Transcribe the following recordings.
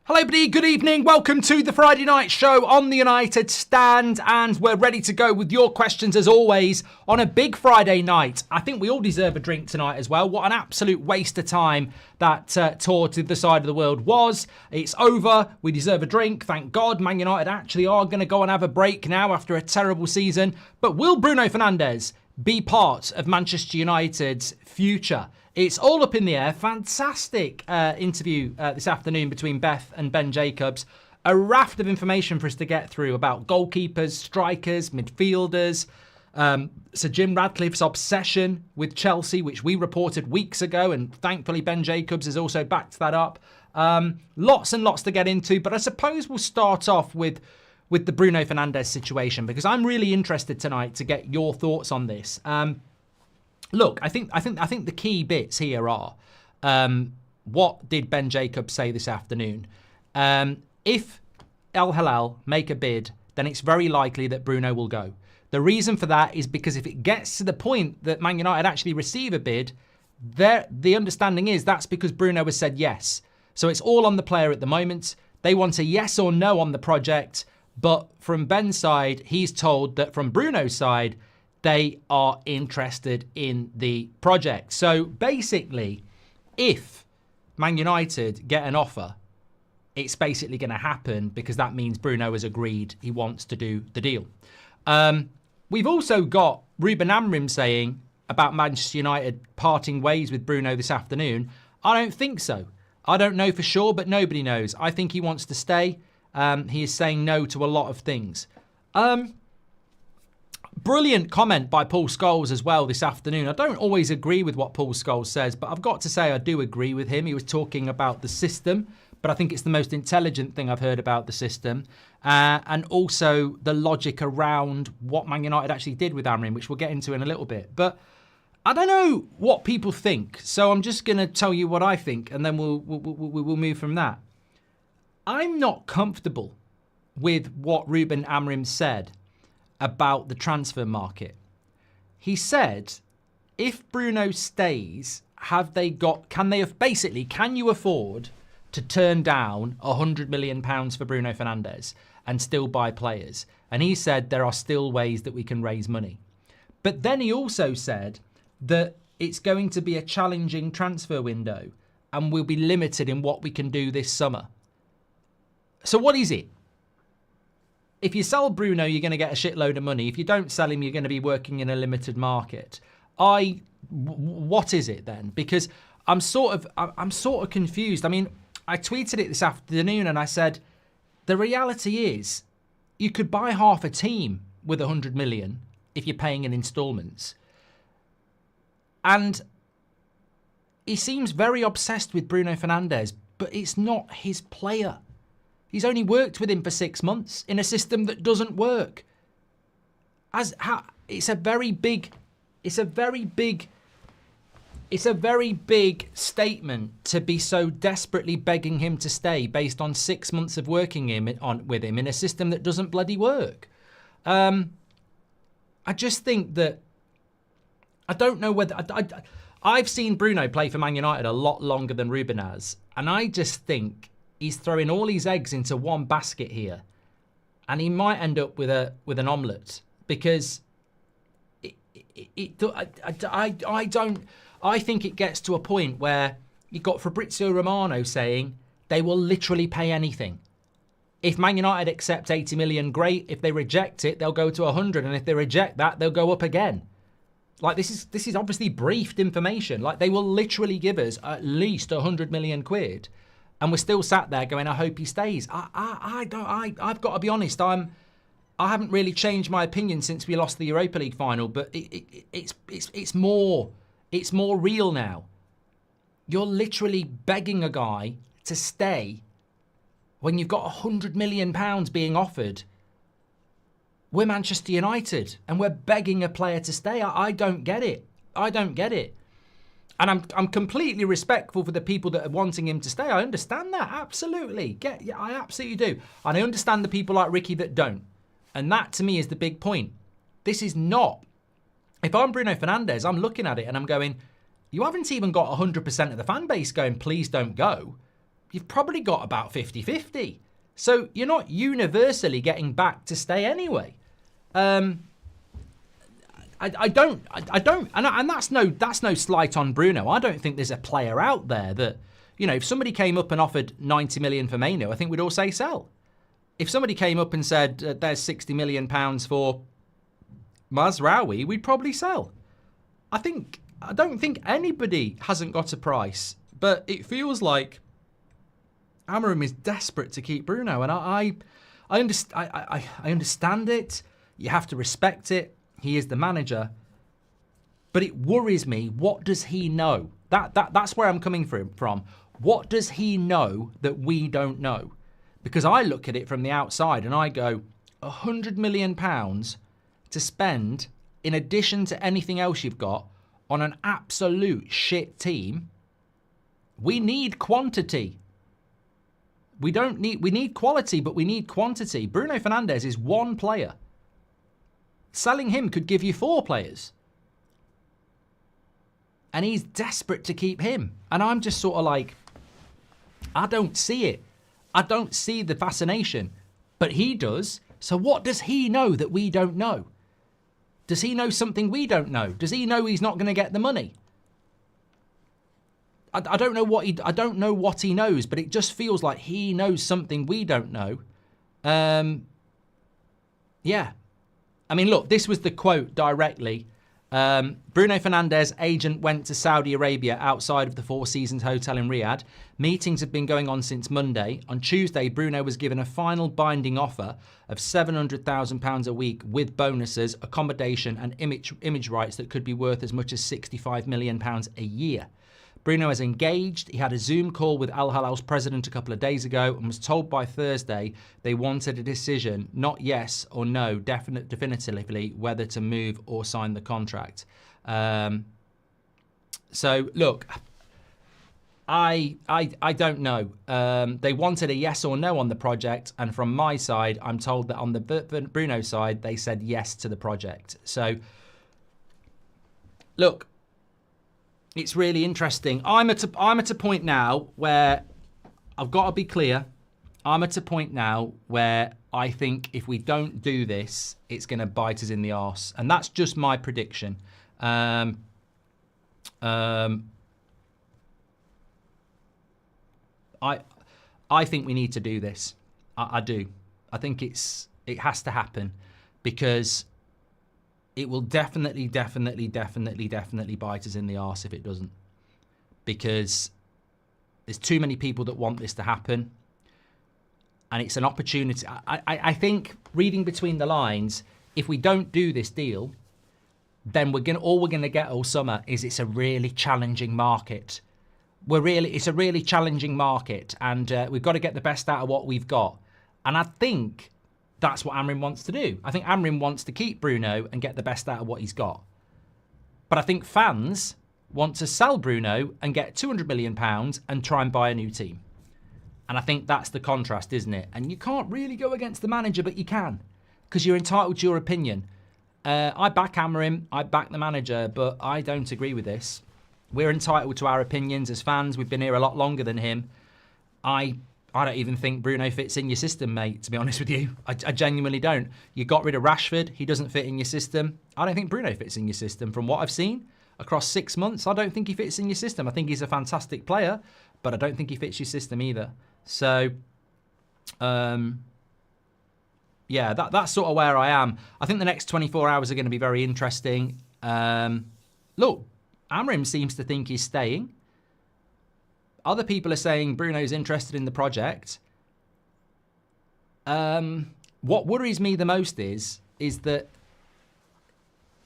Hello everybody, good evening. Welcome to the Friday night show on the United Stand, and we're ready to go with your questions as always on a big Friday night. I think we all deserve a drink tonight as well. What an absolute waste of time that tour to the side of the world was. It's over. We deserve a drink. Thank God Man United actually are going to go and have a break now after a terrible season. But will Bruno Fernandes be part of Manchester United's future? It's all up in the air. Fantastic interview this afternoon between Beth and Ben Jacobs. A raft of information for us to get through about goalkeepers, strikers, midfielders, Sir Jim Radcliffe's obsession with Chelsea, which we reported weeks ago, and thankfully Ben Jacobs has also backed that up. Lots and lots to get into, but I suppose we'll start off with the Bruno Fernandes situation, because I'm really interested tonight to get your thoughts on this. Look, I think the key bits here are what did Ben Jacobs say this afternoon? If Al-Hilal make a bid, then it's very likely that Bruno will go. The reason for that is because if it gets to the point that Man United actually receive a bid, the understanding is that's because Bruno has said yes. So it's all on the player at the moment. They want a yes or no on the project, but from Ben's side, he's told that from Bruno's side, they are interested in the project. So basically, if Man United get an offer, it's basically going to happen because that means Bruno has agreed he wants to do the deal. We've also got Ruben Amorim saying about Manchester United parting ways with Bruno this afternoon. I don't think so. I don't know for sure, but nobody knows. I think he wants to stay. He is saying no to a lot of things. Brilliant comment by Paul Scholes as well this afternoon. I don't always agree with what Paul Scholes says, but I've got to say I do agree with him. He was talking about the system, but I think it's the most intelligent thing I've heard about the system. And also the logic around what Man United actually did with Amorim, which we'll get into in a little bit. But I don't know what people think, so I'm just going to tell you what I think, and then we'll move from that. I'm not comfortable with what Ruben Amorim said about the transfer market. He said, if Bruno stays, can you afford to turn down £100 million for Bruno Fernandes and still buy players? And he said there are still ways that we can raise money. But then he also said that it's going to be a challenging transfer window and we'll be limited in what we can do this summer. So what is it? If you sell Bruno, you're going to get a shitload of money. If you don't sell him, you're going to be working in a limited market. What is it then? Because I'm sort of confused. I mean, I tweeted it this afternoon and I said, the reality is you could buy half a team with 100 million if you're paying in installments. And he seems very obsessed with Bruno Fernandes, but it's not his player. He's only worked with him for 6 months in a system that doesn't work. It's a very big statement to be so desperately begging him to stay based on 6 months of working with him in a system that doesn't bloody work. I just think that I don't know whether I've seen Bruno play for Man United a lot longer than Ruben has, and I just think he's throwing all his eggs into one basket here, and he might end up with an omelette because I think it gets to a point where you've got Fabrizio Romano saying they will literally pay anything. If Man United accept 80 million, great. If they reject it, they'll go to 100, and if they reject that, they'll go up again. Like this is obviously briefed information. Like they will literally give us at least 100 million quid. And we're still sat there going, I hope he stays. I've got to be honest. I haven't really changed my opinion since we lost the Europa League final, but it's more real now. You're literally begging a guy to stay when you've got £100 million being offered. We're Manchester United and we're begging a player to stay. I don't get it. I don't get it. And I'm completely respectful for the people that are wanting him to stay. I understand that, absolutely. I absolutely do. And I understand the people like Ricky that don't. And that, to me, is the big point. This is not... If I'm Bruno Fernandes, I'm looking at it and I'm going, you haven't even got 100% of the fan base going, please don't go. you've probably got about 50-50. So you're not universally getting back to stay anyway. I don't, and that's no slight on Bruno. I don't think there's a player out there that, you know, if somebody came up and offered 90 million for Maino, I think we'd all say sell. If somebody came up and said, there's 60 million pounds for Mazraoui, we'd probably sell. I don't think anybody hasn't got a price, but it feels like Amorim is desperate to keep Bruno, and I understand it. You have to respect it. He is the manager, but it worries me. What does he know? That's where I'm coming from. What does he know that we don't know? Because I look at it from the outside and I go, £100 million to spend in addition to anything else you've got on an absolute shit team. We need quantity. We need quality, but we need quantity. Bruno Fernandes is one player. Selling him could give you 4 players. And he's desperate to keep him. And I'm just sort of like, I don't see it. I don't see the fascination. But he does. So what does he know that we don't know? Does he know something we don't know? Does he know he's not going to get the money? I don't know what he knows, but it just feels like he knows something we don't know. Yeah. I mean, look, this was the quote directly. Bruno Fernandes' agent went to Saudi Arabia outside of the Four Seasons Hotel in Riyadh. Meetings have been going on since Monday. On Tuesday, Bruno was given a final binding offer of £700,000 a week with bonuses, accommodation and image rights that could be worth as much as £65 million a year. Bruno has engaged. He had a Zoom call with Al-Hilal's president a couple of days ago and was told by Thursday they wanted a decision, not yes or no, definitively, whether to move or sign the contract. So, look, I don't know. They wanted a yes or no on the project, and from my side, I'm told that on the Bruno side, they said yes to the project. So, look, it's really interesting. I'm at a point now where I've got to be clear. I'm at a point now where I think if we don't do this, it's going to bite us in the arse, and that's just my prediction. I think we need to do this. I do. I think it has to happen, because it will definitely bite us in the arse if it doesn't. Because there's too many people that want this to happen. And it's an opportunity. I think, reading between the lines, if we don't do this deal, then all we're gonna get all summer is it's a really challenging market. It's a really challenging market, and we've got to get the best out of what we've got. And I think that's what Amorim wants to do. I think Amorim wants to keep Bruno and get the best out of what he's got. But I think fans want to sell Bruno and get £200 million and try and buy a new team. And I think that's the contrast, isn't it? And you can't really go against the manager, but you can, because you're entitled to your opinion. I back Amorim, I back the manager, but I don't agree with this. We're entitled to our opinions as fans. We've been here a lot longer than him. I don't even think Bruno fits in your system, mate, to be honest with you. I genuinely don't. You got rid of Rashford. He doesn't fit in your system. I don't think Bruno fits in your system. From what I've seen across 6 months, I don't think he fits in your system. I think he's a fantastic player, but I don't think he fits your system either. So, yeah, that's sort of where I am. I think the next 24 hours are going to be very interesting. Look, Amorim seems to think he's staying. Other people are saying Bruno's interested in the project. What worries me the most is that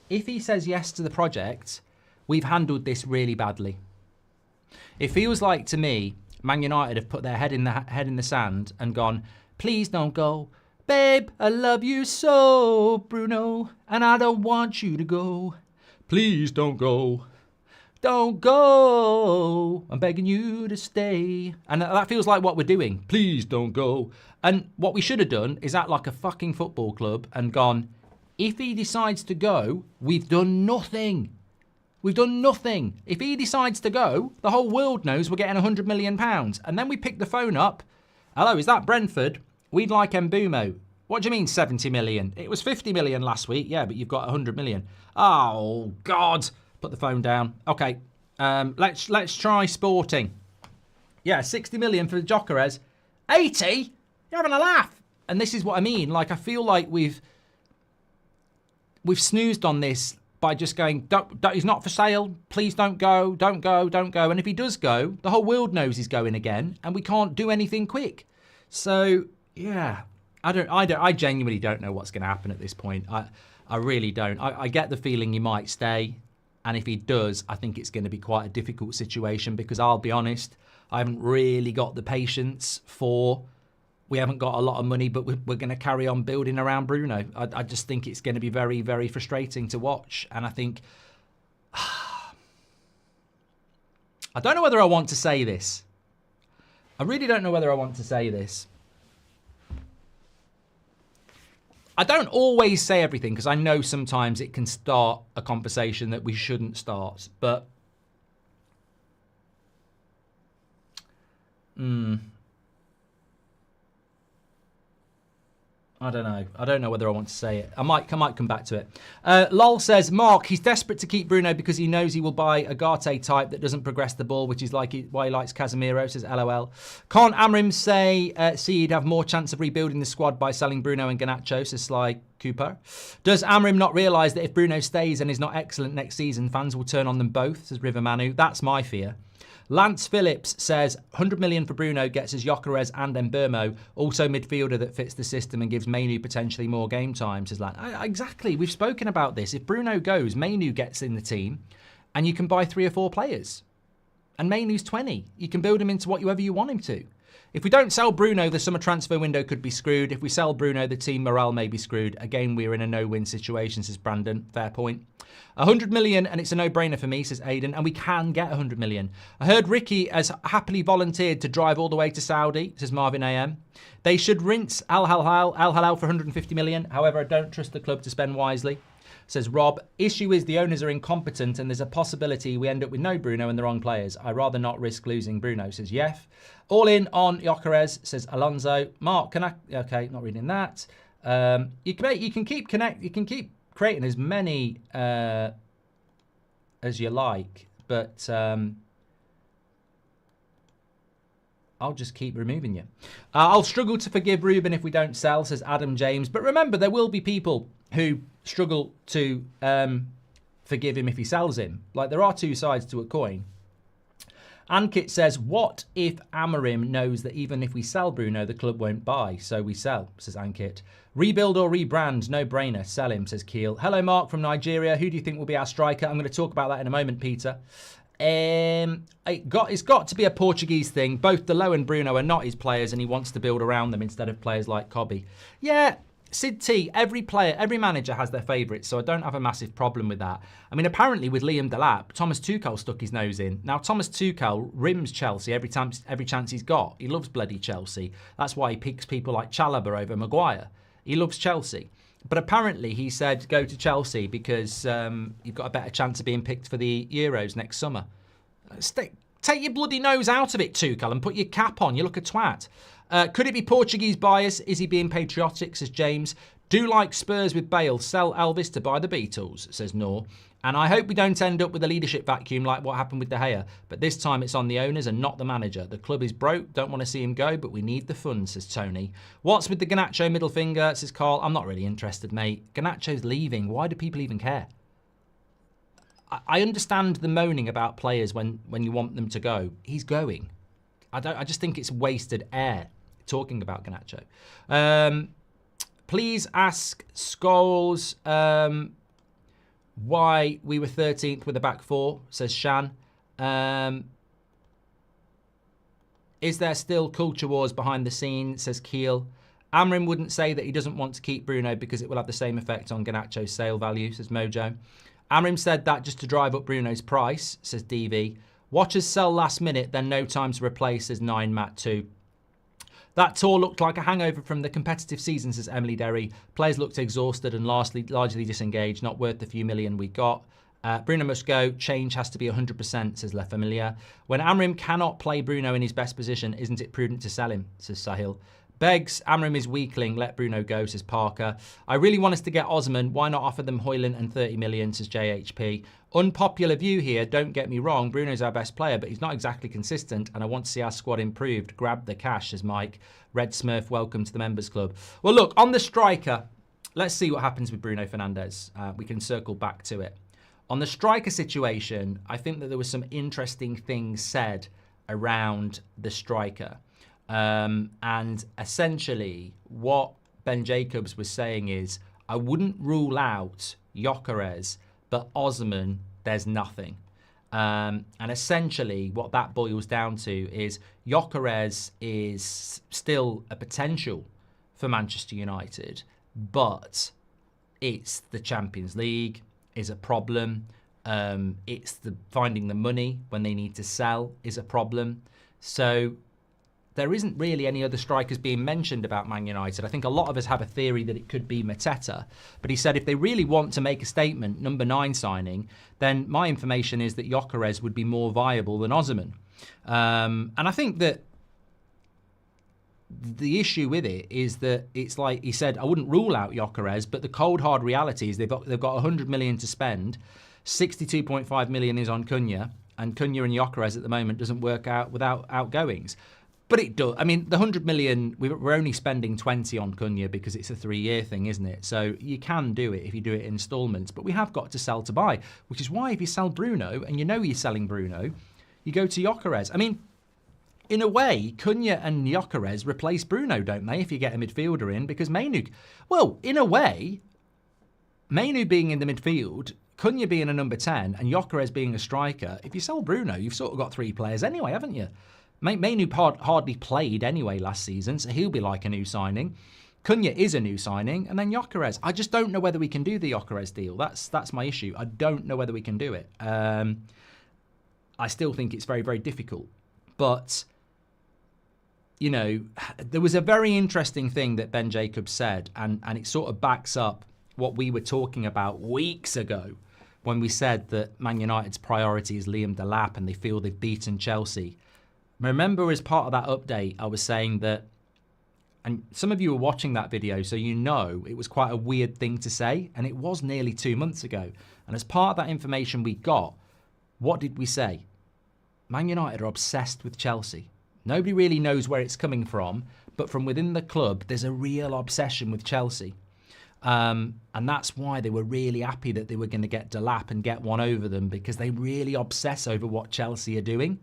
if he says yes to the project, we've handled this really badly. It feels like, to me, Man United have put their head in the sand and gone, please don't go. Babe, I love you so, Bruno, and I don't want you to go. Please don't go. Don't go. I'm begging you to stay. And that feels like what we're doing. Please don't go. And what we should have done is act like a fucking football club and gone, if he decides to go, we've done nothing. We've done nothing. If he decides to go, the whole world knows we're getting £100 million. And then we pick the phone up. Hello, is that Brentford? We'd like Mbuemo. What do you mean 70 million? It was 50 million last week. Yeah, but you've got 100 million. Oh, God. Put the phone down. Okay, let's try Sporting. Yeah, 60 million for Gyokeres. 80? You're having a laugh. And this is what I mean. Like, I feel like we've snoozed on this by just going, he's not for sale. Please don't go, don't go, don't go. And if he does go, the whole world knows he's going again, and we can't do anything quick. So, yeah, I genuinely don't know what's going to happen at this point. I really don't. I get the feeling he might stay. And if he does, I think it's going to be quite a difficult situation because I'll be honest, I haven't really got the patience for... We haven't got a lot of money, but we're going to carry on building around Bruno. I just think it's going to be very, very frustrating to watch. And I think... I don't know whether I want to say this. I really don't know whether I want to say this. I don't always say everything because I know sometimes it can start a conversation that we shouldn't start. But... I don't know. I don't know whether I want to say it. I might come back to it. Lol says, Mark, he's desperate to keep Bruno because he knows he will buy a Garte type that doesn't progress the ball, which is why he likes Casemiro, says LOL. Can't Amorim see he'd have more chance of rebuilding the squad by selling Bruno and Garnacho, says Sly Cooper. Does Amorim not realise that if Bruno stays and is not excellent next season, fans will turn on them both, says River Manu. That's my fear. Lance Phillips says 100 million for Bruno gets us Gyokeres and Mbuemo, also midfielder that fits the system and gives Manu potentially more game time, says Lance. Exactly, we've spoken about this. If Bruno goes, Manu gets in the team and you can buy 3 or 4 players. And Manu's 20. You can build him into whatever you want him to. If we don't sell Bruno, the summer transfer window could be screwed. If we sell Bruno, the team morale may be screwed. Again, we're in a no-win situation, says Brandon. Fair point. 100 million, and it's a no-brainer for me, says Aidan, and we can get 100 million. I heard Ricky has happily volunteered to drive all the way to Saudi, says Marvin AM. They should rinse Al-Hilal for 150 million. However, I don't trust the club to spend wisely, says Rob. Issue is the owners are incompetent and there's a possibility we end up with no Bruno and the wrong players. I'd rather not risk losing Bruno, says Yef. All in on Gyokeres, says Alonso. Mark, can I... Okay, not reading that. You can keep creating as many as you like, but I'll just keep removing you. I'll struggle to forgive Ruben if we don't sell, says Adam James. But remember, there will be people who struggle to forgive him if he sells him. Like, there are two sides to a coin. Ankit says, what if Amorim knows that even if we sell Bruno, the club won't buy, so we sell, says Ankit. Rebuild or rebrand, no brainer, sell him, says Keel. Hello, Mark from Nigeria. Who do you think will be our striker? I'm going to talk about that in a moment, Peter. It's got to be a Portuguese thing. Both Delo and Bruno are not his players, and he wants to build around them instead of players like Cobby. Yeah, Sid T, every manager has their favourites, so I don't have a massive problem with that. I mean, apparently with Liam Delap, Thomas Tuchel stuck his nose in. Now, Thomas Tuchel rims Chelsea every chance he's got. He loves bloody Chelsea. That's why he picks people like Chalobah over Maguire. He loves Chelsea. But apparently he said go to Chelsea because you've got a better chance of being picked for the Euros next summer. Take your bloody nose out of it, Tuchel, and put your cap on. You look a twat. Could it be Portuguese bias? Is he being patriotic, says James. Do like Spurs with Bale. Sell Elvis to buy the Beatles, says Noor. And I hope we don't end up with a leadership vacuum like what happened with De Gea. But this time it's on the owners and not the manager. The club is broke. Don't want to see him go, but we need the funds, says Tony. What's with the Garnacho middle finger, says Carl. I'm not really interested, mate. Garnacho's leaving. Why do people even care? I understand the moaning about players when you want them to go. He's going. I just think it's wasted air talking about Garnacho. Please ask Scholes why we were 13th with a back four, says Shan. Is there still culture wars behind the scenes, says Keel. Amorim wouldn't say that he doesn't want to keep Bruno because it will have the same effect on Garnacho's sale value, says Mojo. Amorim said that just to drive up Bruno's price, says DV. Watchers sell last minute, then no time to replace, says 9 Matt 2. That tour looked like a hangover from the competitive season, says Emily Derry. Players looked exhausted and largely disengaged, not worth the few million we got. Bruno must go. Change has to be 100%, says La Familia. When Amorim cannot play Bruno in his best position, isn't it prudent to sell him, says Sahil. BEGS, Amorim is weakling. Let Bruno go, says Parker. I really want us to get Osman. Why not offer them Højlund and 30 million, says JHP. Unpopular view here. Don't get me wrong. Bruno's our best player, but he's not exactly consistent, and I want to see our squad improved. Grab the cash, says Mike. Red Smurf, welcome to the members club. Well, look, on the striker, let's see what happens with Bruno Fernandes. We can circle back to it. On the striker situation, I think that there were some interesting things said around the striker. And essentially, what Ben Jacobs was saying is, I wouldn't rule out Gyokeres, but Osman, there's nothing. And essentially, what that boils down to is Gyokeres is still a potential for Manchester United, but it's the Champions League is a problem. It's the finding the money when they need to sell is a problem. So there isn't really any other strikers being mentioned about Man United. I think a lot of us have a theory that it could be Mateta. But he said if they really want to make a statement, number 9 signing, then my information is that Gyokeres would be more viable than Osman. And I think that the issue with it is that it's like he said, I wouldn't rule out Gyokeres, but the cold hard reality is they've got 100 million to spend. 62.5 million is on Cunha, and Cunha and Gyokeres at the moment doesn't work out without outgoings. But it does. I mean, the 100 million, we're only spending 20 on Cunha because it's a 3-year thing, isn't it? So you can do it if you do it in installments, but we have got to sell to buy, which is why if you sell Bruno, and you know you're selling Bruno, you go to Gyokeres. I mean, in a way, Cunha and Gyokeres replace Bruno, don't they, if you get a midfielder in? Because Mainoo, well, in a way, Mainoo being in the midfield, Cunha being a number 10, and Gyokeres being a striker, if you sell Bruno, you've sort of got 3 players anyway, haven't you? Mainoo hardly played anyway last season, so he'll be like a new signing. Cunha is a new signing, and then Gyokeres. I just don't know whether we can do the Gyokeres deal. That's my issue. I don't know whether we can do it. I still think it's very, very difficult. But, you know, there was a very interesting thing that Ben Jacobs said, and it sort of backs up what we were talking about weeks ago when we said that Man United's priority is Liam Delap and they feel they've beaten Chelsea. Remember, as part of that update, I was saying that, and some of you were watching that video, so you know it was quite a weird thing to say, and it was nearly 2 months ago. And as part of that information we got, what did we say? Man United are obsessed with Chelsea. Nobody really knows where it's coming from, but from within the club, there's a real obsession with Chelsea. And that's why they were really happy that they were going to get Delap and get one over them, because they really obsess over what Chelsea are doing.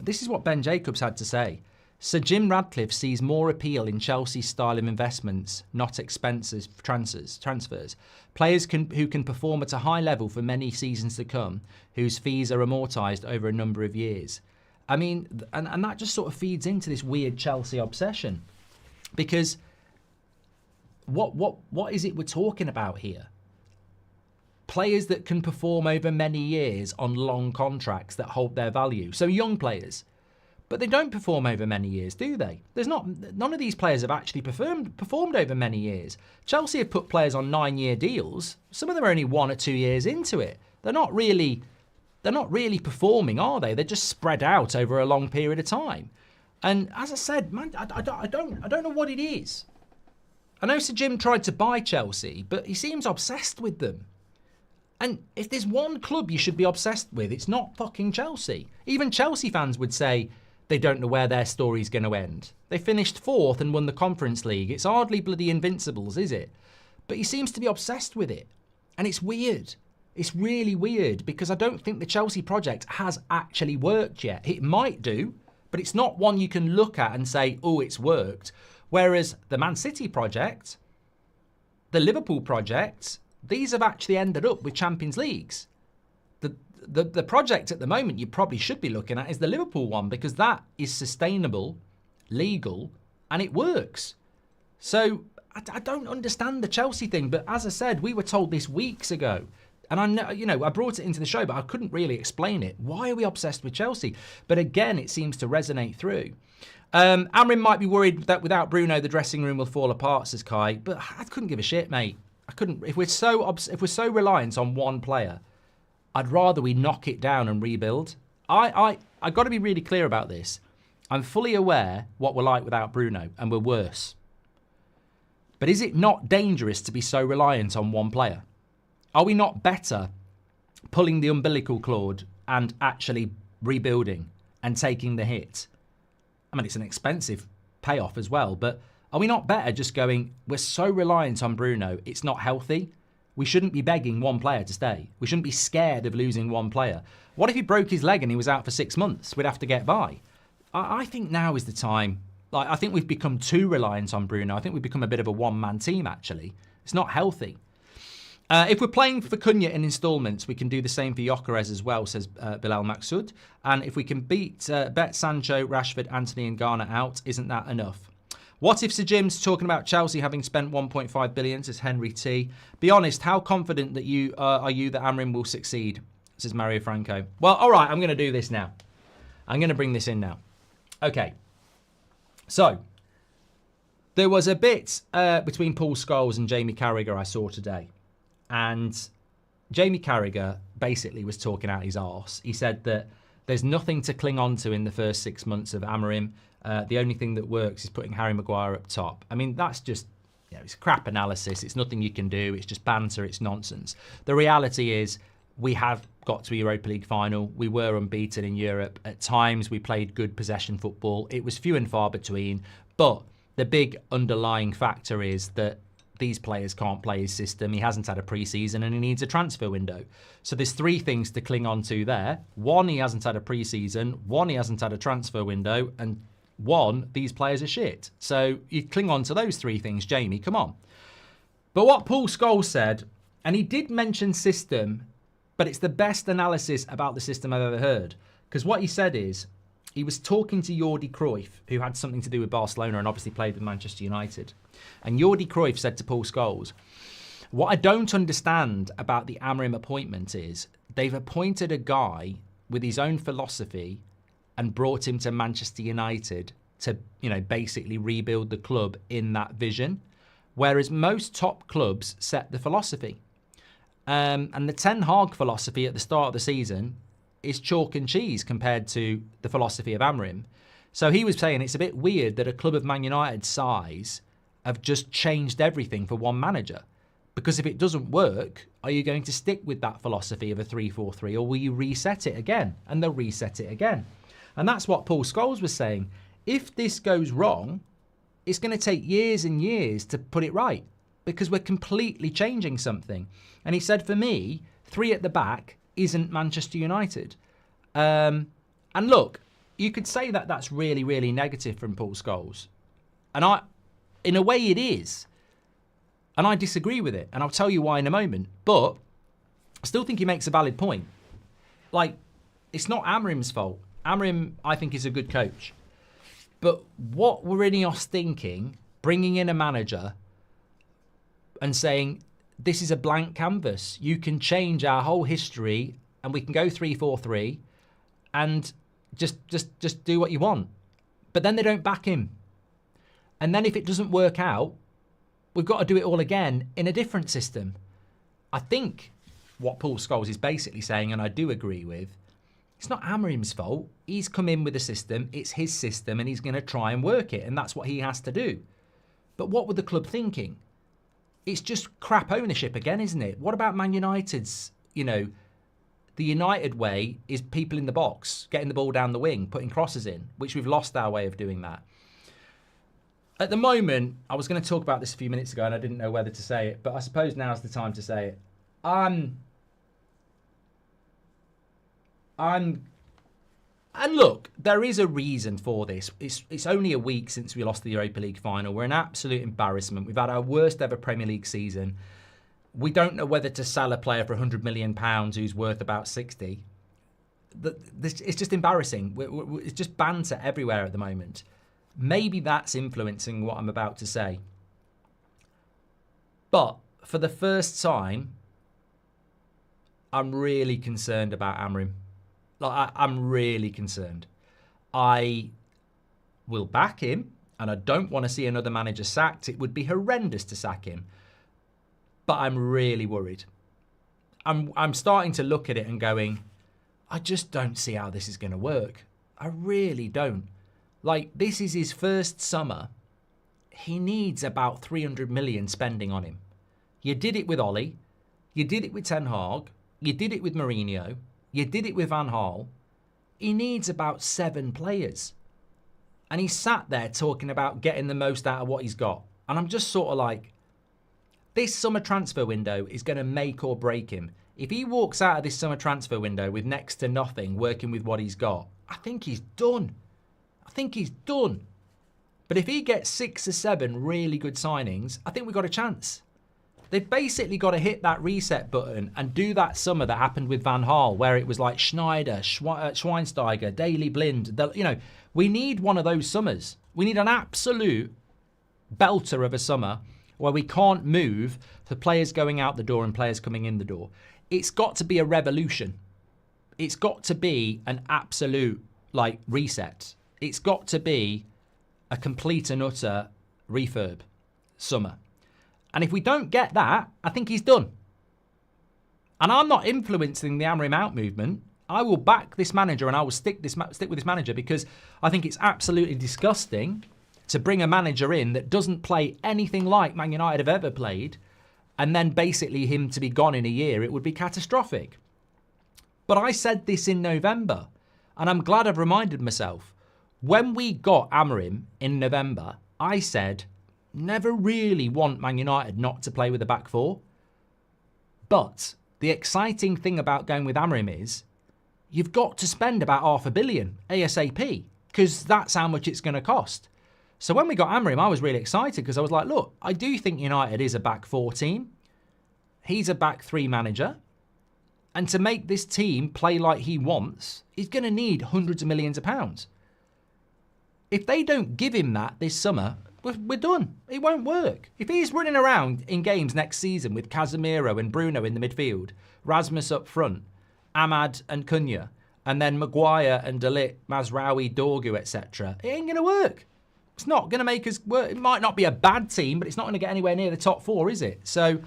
This is what Ben Jacobs had to say. Sir Jim Radcliffe sees more appeal in Chelsea's style of investments, not expensive transfers. Players who can perform at a high level for many seasons to come, whose fees are amortised over a number of years. I mean, and that just sort of feeds into this weird Chelsea obsession. Because what is it we're talking about here? Players that can perform over many years on long contracts that hold their value. So young players. But they don't perform over many years, do they? None of these players have actually performed over many years. Chelsea have put players on 9-year deals. Some of them are only 1 or 2 years into it. They're not really performing, are they? They're just spread out over a long period of time. And as I said, man, I don't know what it is. I know Sir Jim tried to buy Chelsea, but he seems obsessed with them. And if there's one club you should be obsessed with, it's not fucking Chelsea. Even Chelsea fans would say they don't know where their story's going to end. They finished 4th and won the Conference League. It's hardly bloody Invincibles, is it? But he seems to be obsessed with it. And it's weird. It's really weird, because I don't think the Chelsea project has actually worked yet. It might do, but it's not one you can look at and say, oh, it's worked. Whereas the Man City project, the Liverpool project, these have actually ended up with Champions Leagues. The project at the moment you probably should be looking at is the Liverpool one, because that is sustainable, legal, and it works. So I don't understand the Chelsea thing, but as I said, we were told this weeks ago. And I know, you know, I brought it into the show, but I couldn't really explain it. Why are we obsessed with Chelsea? But again, it seems to resonate through. Amorim might be worried that without Bruno, the dressing room will fall apart, says Kai. But I couldn't give a shit, mate. I couldn't. If we're so reliant on one player, I'd rather we knock it down and rebuild. I got to be really clear about this. I'm fully aware what we're like without Bruno, and we're worse. But is it not dangerous to be so reliant on one player? Are we not better pulling the umbilical cord and actually rebuilding and taking the hit? I mean, it's an expensive payoff as well, but are we not better just going, we're so reliant on Bruno, it's not healthy? We shouldn't be begging one player to stay. We shouldn't be scared of losing one player. What if he broke his leg and he was out for 6 months? We'd have to get by. I think now is the time. I think we've become too reliant on Bruno. I think we've become a bit of a one-man team, actually. It's not healthy. If we're playing for Cunha in instalments, we can do the same for Gyokeres as well, says Bilal Maksud. And if we can bet Sancho, Rashford, Anthony and Garner out, isn't that enough? What if Sir Jim's talking about Chelsea having spent 1.5 billion, says Henry T. Be honest, how confident that are you that Amorim will succeed, says Mario Franco. Well, all right, I'm going to do this now. I'm going to bring this in now. Okay. So, there was a bit between Paul Scholes and Jamie Carragher I saw today. And Jamie Carragher basically was talking out his arse. He said that there's nothing to cling on to in the first 6 months of Amorim. The only thing that works is putting Harry Maguire up top. I mean, that's just, it's crap analysis. It's nothing you can do. It's just banter. It's nonsense. The reality is we have got to a Europa League final. We were unbeaten in Europe. At times, we played good possession football. It was few and far between. But the big underlying factor is that these players can't play his system. He hasn't had a pre-season and he needs a transfer window. So there's three things to cling on to there. One, he hasn't had a pre-season. One, he hasn't had a transfer window. And one, these players are shit. So you cling on to those three things, Jamie. Come on. But what Paul Scholes said, and he did mention system, but it's the best analysis about the system I've ever heard. Because what he said is, he was talking to Jordi Cruyff, who had something to do with Barcelona and obviously played with Manchester United. And Jordi Cruyff said to Paul Scholes, what I don't understand about the Amorim appointment is they've appointed a guy with his own philosophy and brought him to Manchester United to, basically rebuild the club in that vision. Whereas most top clubs set the philosophy. And the Ten Hag philosophy at the start of the season is chalk and cheese compared to the philosophy of Amorim. So he was saying it's a bit weird that a club of Man United's size have just changed everything for one manager. Because if it doesn't work, are you going to stick with that philosophy of a 3-4-3 or will you reset it again? And they'll reset it again. And that's what Paul Scholes was saying. If this goes wrong, it's going to take years and years to put it right because we're completely changing something. And he said, for me, 3 at the back isn't Manchester United. And look, you could say that that's really, really negative from Paul Scholes. And in a way it is. And I disagree with it. And I'll tell you why in a moment. But I still think he makes a valid point. It's not Amorim's fault. Amorim, I think, is a good coach. But what were Ineos thinking, bringing in a manager and saying, this is a blank canvas. You can change our whole history and we can go 3-4-3 and just do what you want. But then they don't back him. And then if it doesn't work out, we've got to do it all again in a different system. I think what Paul Scholes is basically saying, and I do agree with, it's not Amorim's fault. He's come in with a system. It's his system and he's going to try and work it. And that's what he has to do. But what were the club thinking? It's just crap ownership again, isn't it? What about Man United's, the United way is people in the box, getting the ball down the wing, putting crosses in, which we've lost our way of doing that. At the moment, I was going to talk about this a few minutes ago and I didn't know whether to say it, but I suppose now's the time to say it. And look, there is a reason for this. It's only a week since we lost the Europa League final. We're an absolute embarrassment. We've had our worst ever Premier League season. We don't know whether to sell a player for £100 million who's worth about 60. It's just embarrassing. It's just banter everywhere at the moment. Maybe that's influencing what I'm about to say. But for the first time, I'm really concerned about Amorim. I'm really concerned. I will back him, and I don't want to see another manager sacked. It would be horrendous to sack him. But I'm really worried. I'm starting to look at it and going, I just don't see how this is going to work. I really don't. Like, this is his first summer. He needs about 300 million spending on him. You did it with Ollie. You did it with Ten Hag. You did it with Mourinho. You did it with Van Gaal. He needs about 7 players. And he sat there talking about getting the most out of what he's got. And I'm just sort of like, this summer transfer window is going to make or break him. If he walks out of this summer transfer window with next to nothing, working with what he's got, I think he's done. I think he's done. But if he gets 6 or 7 really good signings, I think we've got a chance. They've basically got to hit that reset button and do that summer that happened with Van Gaal, where it was like Schneider, Schweinsteiger, Daley Blind. We need one of those summers. We need an absolute belter of a summer where we can't move for players going out the door and players coming in the door. It's got to be a revolution. It's got to be an absolute reset. It's got to be a complete and utter refurb summer. And if we don't get that, I think he's done. And I'm not influencing the Amorim out movement. I will back this manager and I will stick with this manager because I think it's absolutely disgusting to bring a manager in that doesn't play anything like Man United have ever played and then basically him to be gone in a year. It would be catastrophic. But I said this in November and I'm glad I've reminded myself. When we got Amorim in November, I said, never really want Man United not to play with a back four. But the exciting thing about going with Amorim is you've got to spend about $500 million ASAP because that's how much it's going to cost. So when we got Amorim, I was really excited because I was like, look, I do think United is a back four team. He's a back three manager. And to make this team play like he wants, he's going to need hundreds of millions of pounds. If they don't give him that this summer, we're done. It won't work. If he's running around in games next season with Casemiro and Bruno in the midfield, Rasmus up front, Ahmad and Cunha, and then Maguire and De Ligt, Mazraoui, Dorgu, etc., it ain't going to work. It's not going to make us work. It might not be a bad team, but it's not going to get anywhere near the top 4, is it? So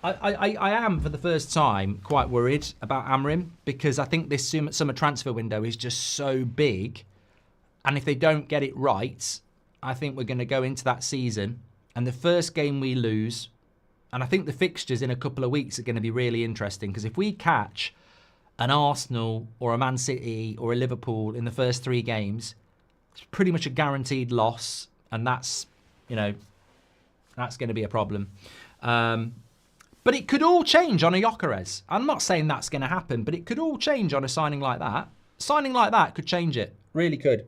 I am, for the first time, quite worried about Amorim because I think this summer transfer window is just so big. And if they don't get it right, I think we're going to go into that season. And the first game we lose, and I think the fixtures in a couple of weeks are going to be really interesting. Because if we catch an Arsenal or a Man City or a Liverpool in the first 3 games, it's pretty much a guaranteed loss. And that's, that's going to be a problem. But it could all change on a Gyokeres. I'm not saying that's going to happen, but it could all change on a signing like that. Signing like that could change it. Really could.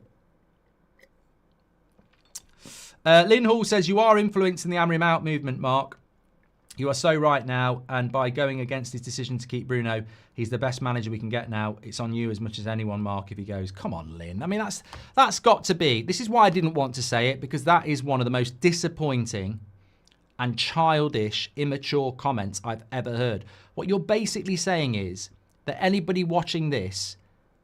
Lynn Hall says, you are influencing the Amorim out movement, Mark. You are so right now. And by going against his decision to keep Bruno, he's the best manager we can get now. It's on you as much as anyone, Mark, if he goes. Come on, Lynn. I mean, that's got to be. This is why I didn't want to say it, because that is one of the most disappointing and childish, immature comments I've ever heard. What you're basically saying is that anybody watching this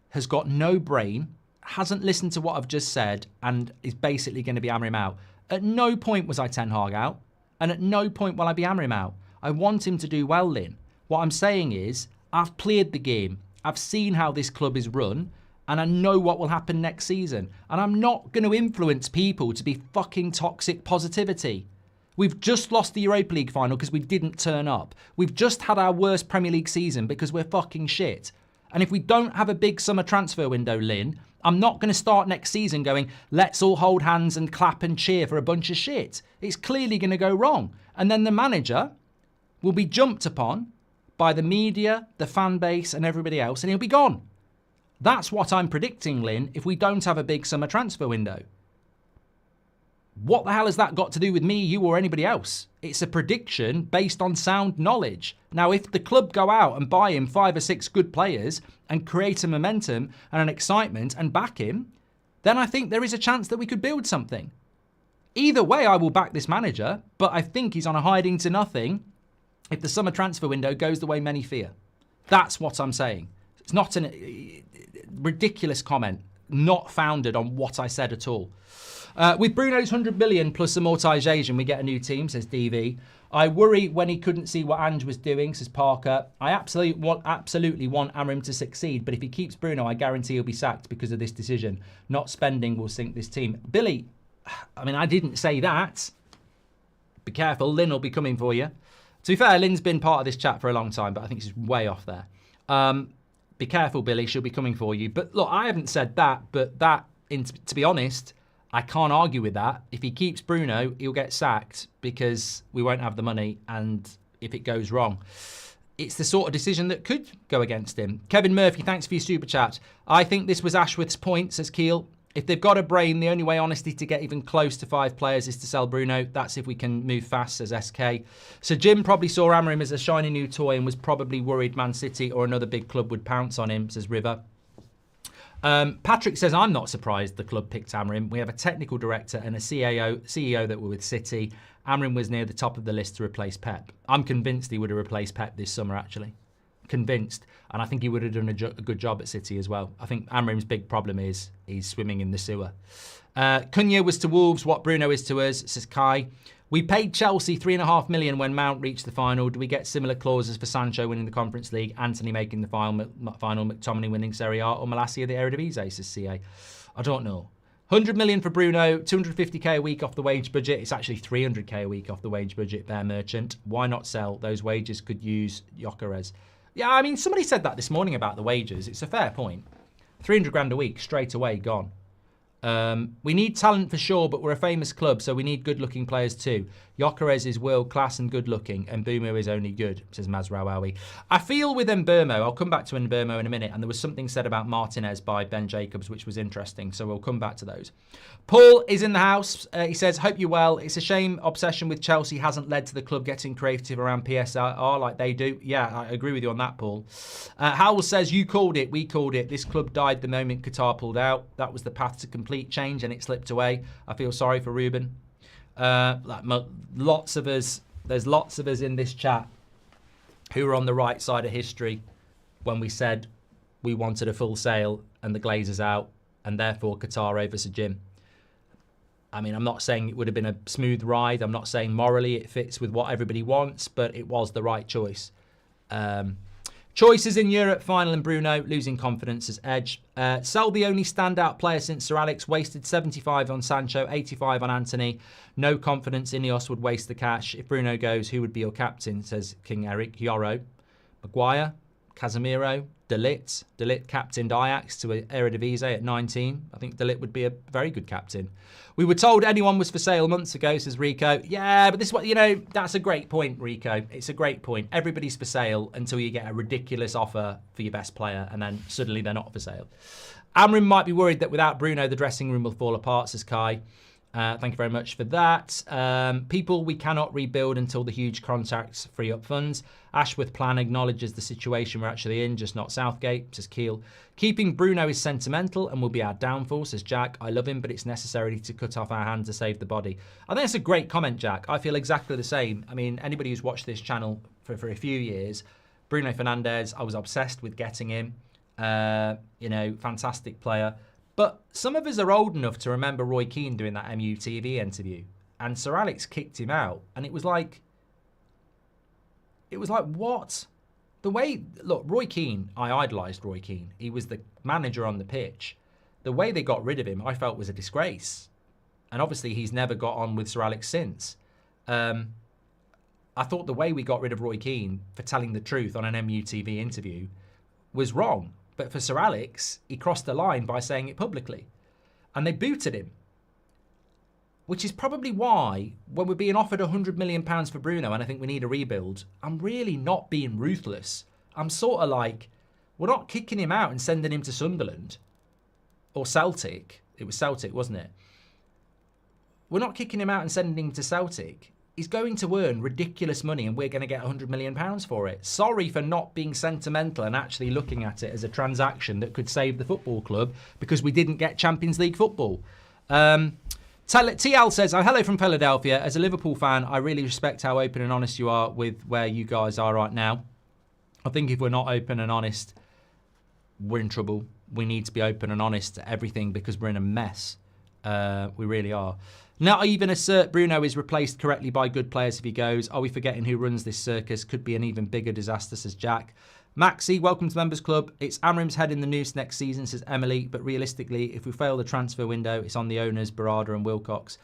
has got no brain, hasn't listened to what I've just said, and is basically going to be Amorim out. At no point was I Ten Hag out, and at no point will I be Amorim out. I want him to do well, Lynn. What I'm saying is, I've played the game. I've seen how this club is run, and I know what will happen next season. And I'm not going to influence people to be fucking toxic positivity. We've just lost the Europa League final because we didn't turn up. We've just had our worst Premier League season because we're fucking shit. And if we don't have a big summer transfer window, Lynn, I'm not going to start next season going, let's all hold hands and clap and cheer for a bunch of shit. It's clearly going to go wrong. And then the manager will be jumped upon by the media, the fan base and everybody else, and he'll be gone. That's what I'm predicting, Lynn, if we don't have a big summer transfer window. What the hell has that got to do with me, you or anybody else? It's a prediction based on sound knowledge. Now, if the club go out and buy him 5 or 6 good players and create a momentum and an excitement and back him, then I think there is a chance that we could build something. Either way, I will back this manager, but I think he's on a hiding to nothing if the summer transfer window goes the way many fear. That's what I'm saying. It's not a ridiculous comment, not founded on what I said at all. With Bruno's 100 million plus amortisation, we get a new team, says DV. I worry when he couldn't see what Ange was doing, says Parker. I absolutely want Amorim to succeed, but if he keeps Bruno, I guarantee he'll be sacked because of this decision. Not spending will sink this team. Billy, I mean, I didn't say that. Be careful, Lynn will be coming for you. To be fair, Lynn's been part of this chat for a long time, but I think she's way off there. Be careful, Billy, she'll be coming for you. But look, I haven't said that, but to be honest, I can't argue with that. If he keeps Bruno, he'll get sacked because we won't have the money, and if it goes wrong, it's the sort of decision that could go against him. Kevin Murphy, thanks for your super chat. I think this was Ashworth's point, says Keel. If they've got a brain, the only way, honestly, to get even close to 5 players is to sell Bruno. That's if we can move fast, says SK. So Jim probably saw Amorim as a shiny new toy and was probably worried Man City or another big club would pounce on him, says River. Patrick says, I'm not surprised the club picked Amorim. We have a technical director and a CEO that were with City. Amorim was near the top of the list to replace Pep. I'm convinced he would have replaced Pep this summer, actually. Convinced. And I think he would have done a good job at City as well. I think Amorim's big problem is he's swimming in the sewer. Cunha was to Wolves what Bruno is to us, says Kai. We paid Chelsea $3.5 million when Mount reached the final. Do we get similar clauses for Sancho winning the Conference League, Anthony making the final, McTominay winning Serie A, or Malacia the Eredivisie, says CA? I don't know. 100 million for Bruno, 250k a week off the wage budget. It's actually 300k a week off the wage budget, Bear Merchant. Why not sell? Those wages could use Gyokeres. Yeah, I mean, somebody said that this morning about the wages. It's a fair point. 300 grand a week, straight away, gone. We need talent for sure, but we're a famous club, so we need good-looking players too. Gyokeres is world-class and good-looking, and Mbuemo is only good, says Mazraoui. I feel with Mbuemo, I'll come back to Mbuemo in a minute, and there was something said about Martinez by Ben Jacobs, which was interesting, so we'll come back to those. Paul is in the house. He says, hope you're well. It's a shame obsession with Chelsea hasn't led to the club getting creative around PSR like they do. Yeah, I agree with you on that, Paul. Howell says, you called it, we called it. This club died the moment Qatar pulled out. That was the path to complete change, and it slipped away. I feel sorry for Ruben. Lots of us, there's lots of us in this chat who were on the right side of history when we said we wanted a full sale and the Glazers out, and therefore Qatar over Sir Jim. I mean, I'm not saying it would have been a smooth ride. I'm not saying morally it fits with what everybody wants, but it was the right choice. Choices in Europe, final and Bruno, losing confidence as Edge. Sell the only standout player since Sir Alex, wasted 75 on Sancho, 85 on Anthony. No confidence Ineos would waste the cash. If Bruno goes, who would be your captain, says King Eric. Yoro, Maguire, Casemiro, De Ligt. De Ligt captained Ajax to Eredivisie at 19. I think De Ligt would be a very good captain. We were told anyone was for sale months ago, says Rico. Yeah, but this is what, you know, that's a great point, Rico. It's a great point. Everybody's for sale until you get a ridiculous offer for your best player, and then suddenly they're not for sale. Amorim might be worried that without Bruno, the dressing room will fall apart, says Kai. Thank you very much for that. People, we cannot rebuild until the huge contracts free up funds. Ashworth plan acknowledges the situation we're actually in, just not Southgate, says Keel. Keeping Bruno is sentimental and will be our downfall, says Jack. I love him, but it's necessary to cut off our hand to save the body. I think that's a great comment, Jack. I feel exactly the same. I mean, anybody who's watched this channel for a few years, Bruno Fernandes, I was obsessed with getting him. You know, fantastic player. But some of us are old enough to remember Roy Keane doing that MUTV interview. And Sir Alex kicked him out. And it was like, what? The way, look, Roy Keane, I idolised Roy Keane. He was the manager on the pitch. The way they got rid of him, I felt was a disgrace. And obviously he's never got on with Sir Alex since. I thought the way we got rid of Roy Keane for telling the truth on an MUTV interview was wrong. But for Sir Alex, he crossed the line by saying it publicly. And they booted him. Which is probably why, when we're being offered £100 million for Bruno and I think we need a rebuild, I'm really not being ruthless. I'm sort of like, we're not kicking him out and sending him to Sunderland. Or Celtic. It was Celtic, wasn't it? We're not kicking him out and sending him to Celtic. He's going to earn ridiculous money and we're going to get £100 million for it. Sorry for not being sentimental and actually looking at it as a transaction that could save the football club because we didn't get Champions League football. TL says, hello from Philadelphia. As a Liverpool fan, I really respect how open and honest you are with where you guys are right now. I think if we're not open and honest, we're in trouble. We need to be open and honest to everything because we're in a mess. We really are. Not even assert Bruno is replaced correctly by good players if he goes. Are we forgetting who runs this circus? Could be an even bigger disaster, says Jack. Maxi, welcome to the Members Club. It's Amorim's head in the noose next season, says Emily. But realistically, if we fail the transfer window, it's on the owners, Barada and Wilcox.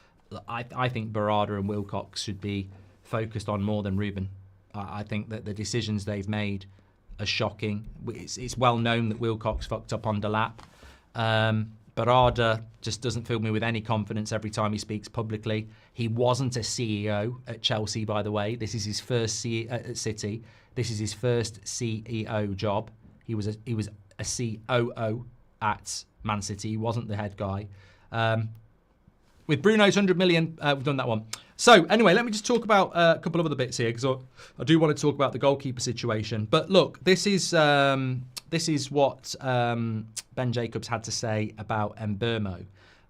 I think Barada and Wilcox should be focused on more than Ruben. I think that the decisions they've made are shocking. It's well known that Wilcox fucked up on Delap. Barada just doesn't fill me with any confidence every time he speaks publicly. He wasn't a CEO at Chelsea, by the way. This is his first CEO at City. This is his first CEO job. He was a COO at Man City. He wasn't the head guy. With Bruno's 100 million, we've done that one. So anyway, let me just talk about a couple of other bits here because I do want to talk about the goalkeeper situation. But look, this is what Ben Jacobs had to say about Mbuemo,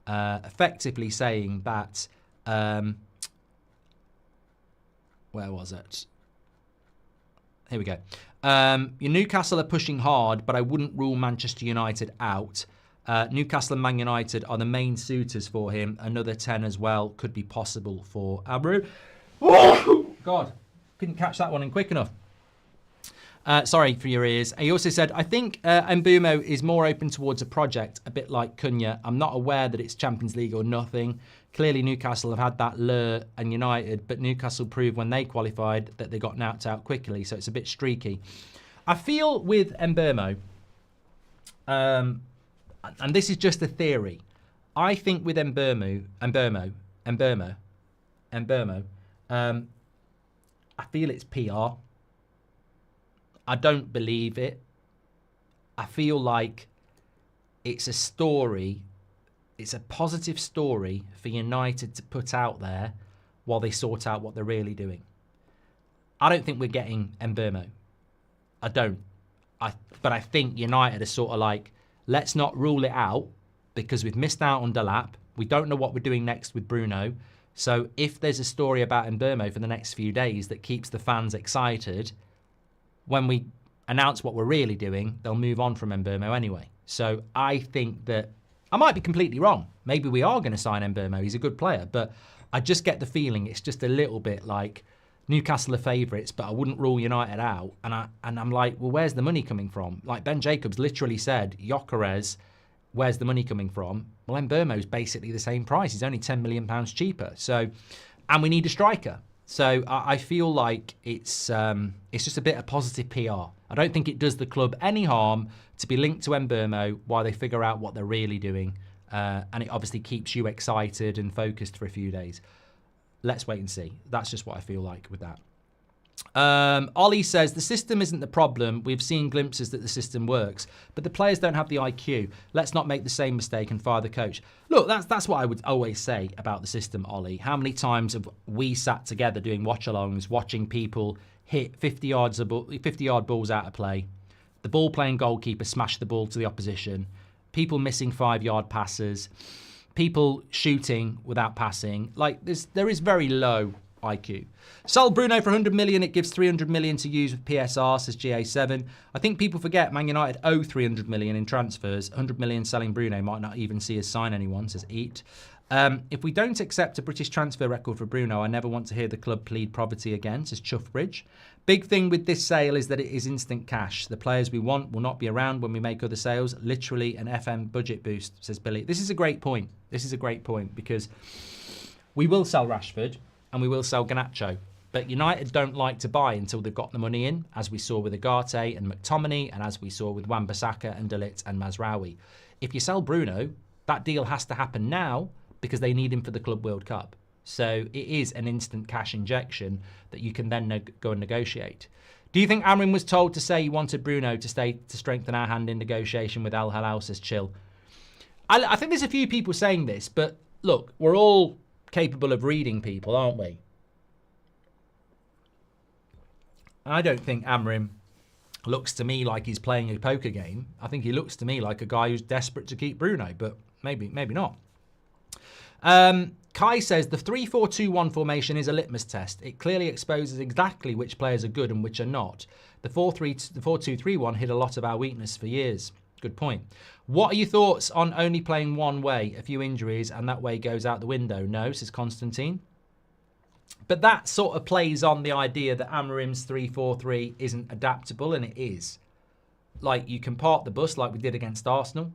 effectively saying that where was it? Here we go. Your Newcastle are pushing hard, but I wouldn't rule Manchester United out. Newcastle and Man United are the main suitors for him. Another 10 as well could be possible for Abreu. God, couldn't catch that one in quick enough. Sorry for your ears. He also said, I think Mbuemo is more open towards a project, a bit like Cunha. I'm not aware that it's Champions League or nothing. Clearly, Newcastle have had that lure and United, but Newcastle proved when they qualified that they got knocked out quickly, so it's a bit streaky. I feel with Mbuemo, and this is just a theory, I think with Mbuemo, I feel it's PR. I don't believe it. I feel like it's a story. It's a positive story for United to put out there while they sort out what they're really doing. I don't think we're getting Mbuemo. I don't. But I think United are sort of like, let's not rule it out because we've missed out on Delap. We don't know what we're doing next with Bruno. So if there's a story about Mbuemo for the next few days that keeps the fans excited, when we announce what we're really doing, they'll move on from Mbuemo anyway. So I think that, I might be completely wrong. Maybe we are going to sign Mbuemo. He's a good player. But I just get the feeling it's just a little bit like Newcastle are favourites, but I wouldn't rule United out. And I'm like, well, where's the money coming from? Like Ben Jacobs literally said, Gyokeres, where's the money coming from? Well, Mbuemo's basically the same price. He's only £10 million cheaper. So, and we need a striker. So I feel like it's just a bit of positive PR. I don't think it does the club any harm to be linked to Mbuemo while they figure out what they're really doing. And it obviously keeps you excited and focused for a few days. Let's wait and see. That's just what I feel like with that. Ollie says, the system isn't the problem. We've seen glimpses that the system works, but the players don't have the IQ. Let's not make the same mistake and fire the coach. Look, that's what I would always say about the system, Ollie. How many times have we sat together doing watch-alongs, watching people hit 50-yard balls out of play, the ball-playing goalkeeper smash the ball to the opposition, people missing 5-yard passes, people shooting without passing. Like, there is very low IQ. Sell Bruno for 100 million. It gives 300 million to use with PSR, says GA7. I think people forget Man United owe 300 million in transfers. 100 million selling Bruno might not even see us sign anyone, says Eat. If we don't accept a British transfer record for Bruno, I never want to hear the club plead poverty again, says Chuffbridge. Big thing with this sale is that it is instant cash. The players we want will not be around when we make other sales. Literally an FM budget boost, says Billy. This is a great point. This is a great point because we will sell Rashford and we will sell Garnacho. But United don't like to buy until they've got the money in, as we saw with Agate and McTominay, and as we saw with Wan-Bissaka and De Ligt and Mazraoui. If you sell Bruno, that deal has to happen now because they need him for the Club World Cup. So it is an instant cash injection that you can then go and negotiate. Do you think Amorim was told to say he wanted Bruno to stay to strengthen our hand in negotiation with Al-Hilal, says Chill? I think there's a few people saying this, but look, we're all capable of reading people, aren't we? I don't think Amorim looks to me like he's playing a poker game. I think he looks to me like a guy who's desperate to keep Bruno, but maybe not. Kai says the 3-4-2-1 formation is a litmus test. It clearly exposes exactly which players are good and which are not. The 4-2-3-1 hid a lot of our weakness for years. Good point. What are your thoughts on only playing one way, a few injuries, and that way goes out the window? No, says Constantine. But that sort of plays on the idea that Amorim's 3-4-3 isn't adaptable, and it is. Like, you can park the bus like we did against Arsenal.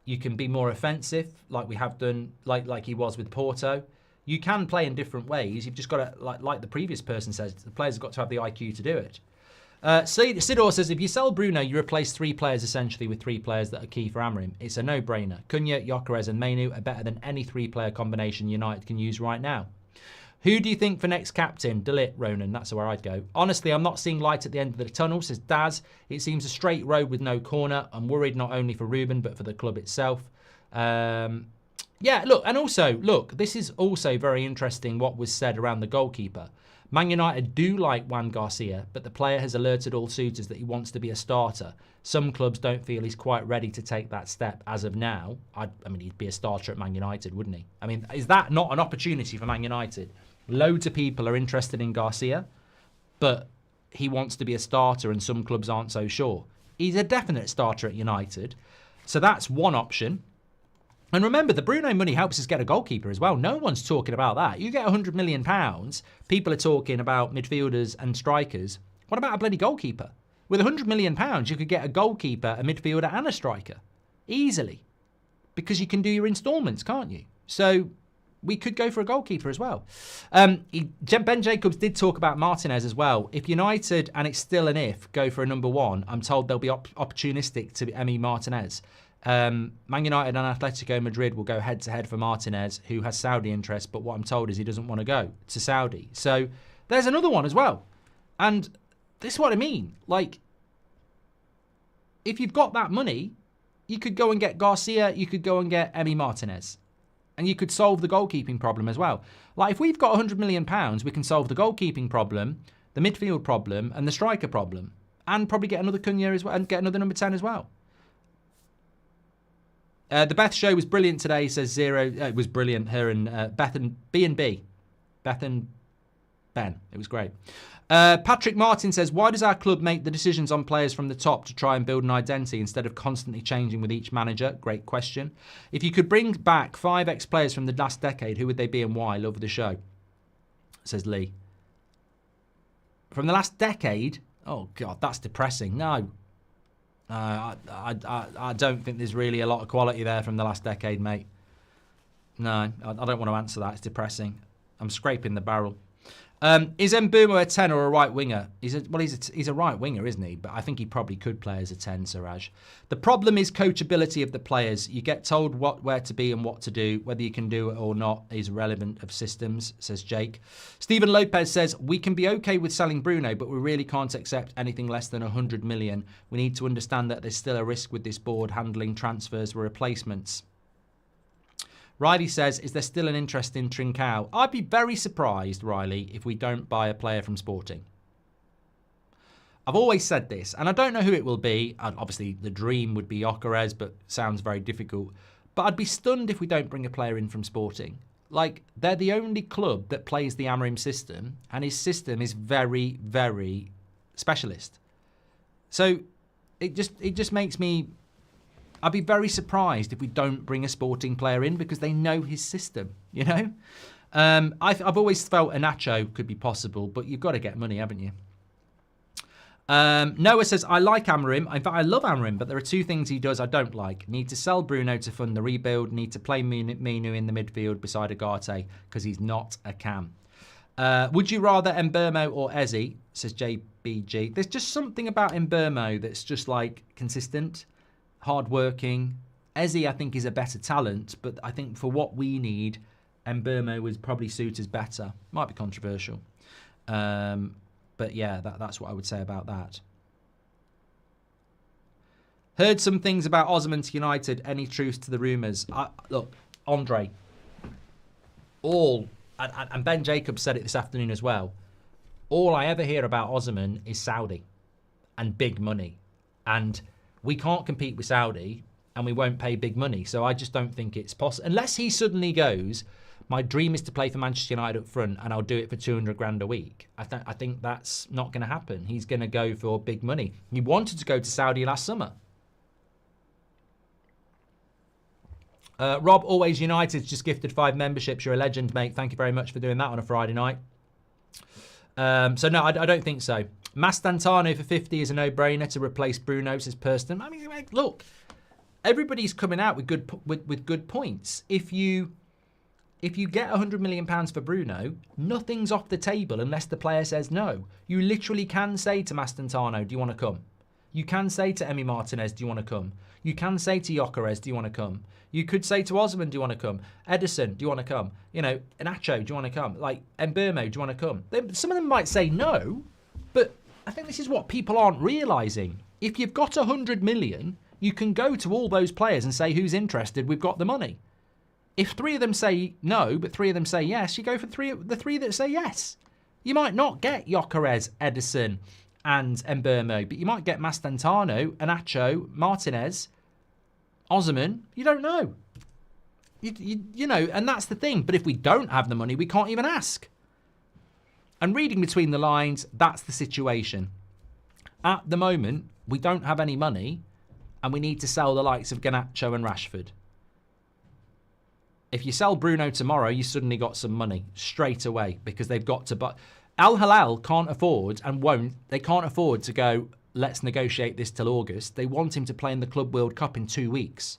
You can be more offensive, like we have done, like he was with Porto. You can play in different ways. You've just got to, like the previous person says, the players have got to have the IQ to do it. Sidor says, if you sell Bruno, you replace 3 players essentially with 3 players that are key for Amorim. It's a no-brainer. Cunha, Gyokeres and Menu are better than any 3-player combination United can use right now. Who do you think for next captain? Delit, Ronan. That's where I'd go. Honestly, I'm not seeing light at the end of the tunnel, says Daz. It seems a straight road with no corner. I'm worried not only for Ruben, but for the club itself. Yeah, look, and also, look, this is also very interesting what was said around the goalkeeper. Man United do like Juan Garcia, but the player has alerted all suitors that he wants to be a starter. Some clubs don't feel he's quite ready to take that step as of now. I mean, he'd be a starter at Man United, wouldn't he? I mean, is that not an opportunity for Man United? Loads of people are interested in Garcia, but he wants to be a starter and some clubs aren't so sure. He's a definite starter at United. So that's one option. And remember, the Bruno money helps us get a goalkeeper as well. No one's talking about that. You get £100 million, people are talking about midfielders and strikers. What about a bloody goalkeeper? With £100 million, you could get a goalkeeper, a midfielder and a striker. Easily. Because you can do your instalments, can't you? So we could go for a goalkeeper as well. Ben Jacobs did talk about Martinez as well. If United, and it's still an if, go for a number 1, I'm told they'll be opportunistic to Emi Martinez. Man United and Atletico Madrid will go head-to-head for Martinez, who has Saudi interest, but what I'm told is he doesn't want to go to Saudi. So there's another one as well. And this is what I mean. Like, if you've got that money, you could go and get Garcia, you could go and get Emi Martinez. And you could solve the goalkeeping problem as well. Like, if we've got £100 million, we can solve the goalkeeping problem, the midfield problem, and the striker problem. And probably get another Cunha as well, and get another number 10 as well. The Beth show was brilliant today, says Zero. It was brilliant, her and Beth and B&B. Beth and Ben. It was great. Patrick Martin says, why does our club make the decisions on players from the top to try and build an identity instead of constantly changing with each manager? Great question. If you could bring back 5 ex-players from the last decade, who would they be and why? Love the show, says Lee. From the last decade? Oh, God, that's depressing. No. I don't think there's really a lot of quality there from the last decade, mate. No, I don't want to answer that. It's depressing. I'm scraping the barrel. Is Mbuemo a 10 or a right winger? He's a right winger, isn't he? But I think he probably could play as a 10, Siraj. The problem is coachability of the players. You get told where to be and what to do. Whether you can do it or not is irrelevant of systems, says Jake. Stephen Lopez says, we can be okay with selling Bruno, but we really can't accept anything less than 100 million. We need to understand that there's still a risk with this board handling transfers for replacements. Riley says, is there still an interest in Trincao? I'd be very surprised, Riley, if we don't buy a player from Sporting. I've always said this, and I don't know who it will be. Obviously, the dream would be Gyokeres, but sounds very difficult. But I'd be stunned if we don't bring a player in from Sporting. Like, they're the only club that plays the Amorim system, and his system is very, very specialist. So it just makes me... I'd be very surprised if we don't bring a Sporting player in because they know his system, you know? I've always felt a Nacho could be possible, but you've got to get money, haven't you? Noah says, I like Amorim. In fact, I love Amorim, but there are 2 things he does I don't like. Need to sell Bruno to fund the rebuild. Need to play Minu in the midfield beside Agate because he's not a cam. Would you rather Mbuemo or Eze, says JBG. There's just something about Mbuemo that's just like consistent. Hard-working. Eze, I think, is a better talent, but I think for what we need, Mbuemo would probably suit us better. Might be controversial. But yeah, that's what I would say about that. Heard some things about Osman to United. Any truth to the rumours? Look, Andre. And Ben Jacobs said it this afternoon as well. All I ever hear about Osman is Saudi and big money. And we can't compete with Saudi and we won't pay big money. So I just don't think it's possible. Unless he suddenly goes, my dream is to play for Manchester United up front and I'll do it for 200 grand a week. I think that's not going to happen. He's going to go for big money. He wanted to go to Saudi last summer. Rob, Always United, just gifted 5 memberships. You're a legend, mate. Thank you very much for doing that on a Friday night. So, no, I don't think so. Mastantano for 50 is a no-brainer to replace Bruno, says Perston. I mean, look, everybody's coming out with good points. If you get £100 million for Bruno, nothing's off the table unless the player says no. You literally can say to Mastantano, do you want to come? You can say to Emi Martinez, do you want to come? You can say to Gyokeres, do you want to come? You could say to Osman, do you want to come? Edison, do you want to come? You know, Nacho, do you want to come? Like, Mbuemo, do you want to come? Some of them might say no, but I think this is what people aren't realising. If you've got 100 million, you can go to all those players and say, who's interested? We've got the money. If 3 of them say no, but 3 of them say yes, you go for the 3 that say yes. You might not get Gyokeres, Edison, and Mbuemo, but you might get Mastantano, Nacho, Martinez, Osman. You don't know. You know, and that's the thing. But if we don't have the money, we can't even ask. And reading between the lines, that's the situation. At the moment, we don't have any money, and we need to sell the likes of Garnacho and Rashford. If you sell Bruno tomorrow, you suddenly got some money straight away because they've got to buy. Al-Hilal can't afford and won't. They can't afford to go, let's negotiate this till August. They want him to play in the Club World Cup in 2 weeks.